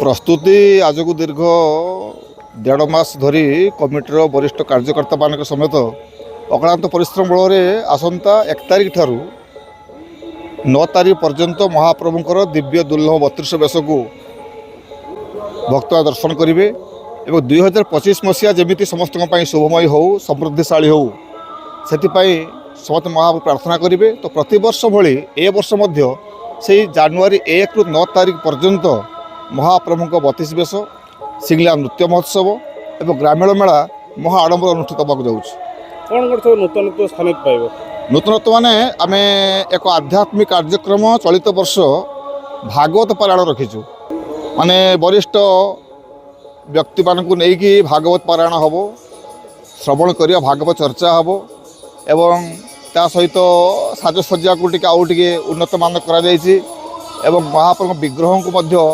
प्रस्तुति आज को दीर्घ 1.5 मास धरी कमिटर वरिष्ठ कार्यकर्ता मान समेत अक्लांत परिश्रम बल आसंता 1 तारिख ठारू 9 तारिख पर्यंत महाप्रभुंकर दिव्य दुर्लभ 32 बेश को भक्त दर्शन करेंगे और 2025 मसीहा जमी समस्त शुभमय हो समृद्धिशाली हो से समस्त महाप्रभु प्रार्थना करेंगे। तो प्रतिवर्ष भली ए वर्ष से जनवरी 1 रु 9 तारिख पर्यंत महाप्रभु 32 बेश सिंगला नृत्य महोत्सव और ग्रामीण मेला महा आडंबर अनुष्ठित होगा कौन नूतनत्व स्थान पाइब नूतनत्व माने आम एक आध्यात्मिक कार्यक्रम चलित वर्ष भागवत पारायण रखीचु माने वरिष्ठ व्यक्ति मानक नहीं भागवत पारायण हम श्रवण करिया भागवत चर्चा हम एवं ता सहित साजसज्जा को टे उन्नत मान करा एवं महाप्रभु विग्रह को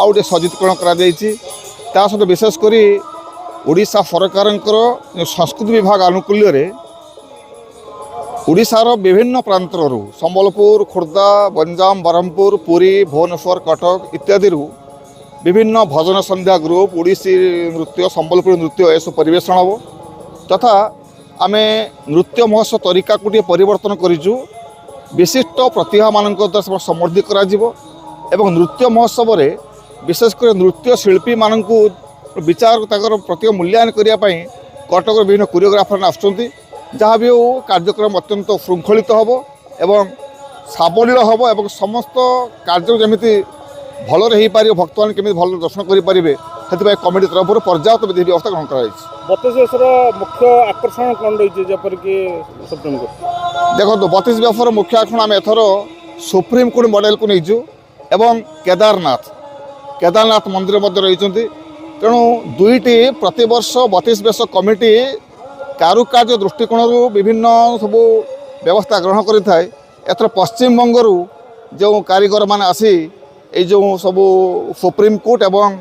आउ टे सज्जितकरण करा ता सहित विशेषकर ओडिशा सरकार संस्कृति विभाग आनुकूल्य ओडिशार विभिन्न प्रांतर संबलपुर खोर्धा गंजाम ब्रह्मपुर पुरी भुवनेश्वर कटक इत्यादि विभिन्न भजन संध्या ग्रुप ओडिसी नृत्य संबलपुर नृत्य यह परिवेषण हम तथा आम नृत्य महोत्सव तरीका को परिवर्तन करूँ विशिष्ट प्रतिभा मान समृद्धि करा एवं नृत्य महोत्सव विशेषकर नृत्य शिल्पी मान विचार प्रत्येक मूल्यांकन करने कटक विभिन्न कोरियोग्राफर आसुँच जहाँ भी हो कार्यक्रम अत्यंत श्रृंखलित हम एवं सावलील हम एवं समस्त कार्य जमी भल पार भक्त मैंने केमी भल दर्शन करेंगे से कमिटी तरफ पर्याप्त विधि व्यवस्था ग्रहण कर 32 वर्षर मुख्य आकर्षण कौन रही जपरिक सुप्रीम कोर्ट देखो 32 वर्षर मुख्य आकर्षण आम एथर सुप्रीम कोर्ट मॉडल को नहीं एवं केदारनाथ मंदिर रही तेणु दुईटी प्रतिवर्ष 32 बेश कमिटी कारुकार्य दृष्टिकोण विभिन्न सब व्यवस्था ग्रहण करें एथर पश्चिम बंगरू जो कारीगर मान आसी ये जो सब सुप्रीम कोर्ट एवं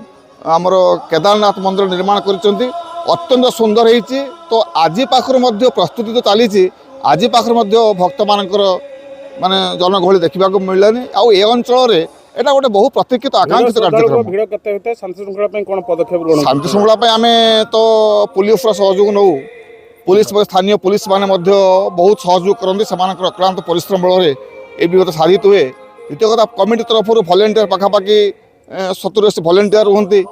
आमर केदारनाथ मंदिर निर्माण कर अत्यंत सुंदर होती। तो आज पाखर प्रस्तुति तो चली आज पाखर भक्त मानकर माने जनगहली देखा मिललानी आउ ए अंचल एटा गोटे बहु प्रतीक्षित आकांक्षित कार्यक्रम शांति श्रृंखला आम तो पुलिस सहयोग नौ पुलिस स्थानीय पुलिस माने बहुत सहयोग करते से अक्लांत परिश्रम बल ये विगत साधित हुए। द्वितीय कथा कमिटी तरफ भलेंटियर पाखापाखि 70 भलेंटियर रुहंती।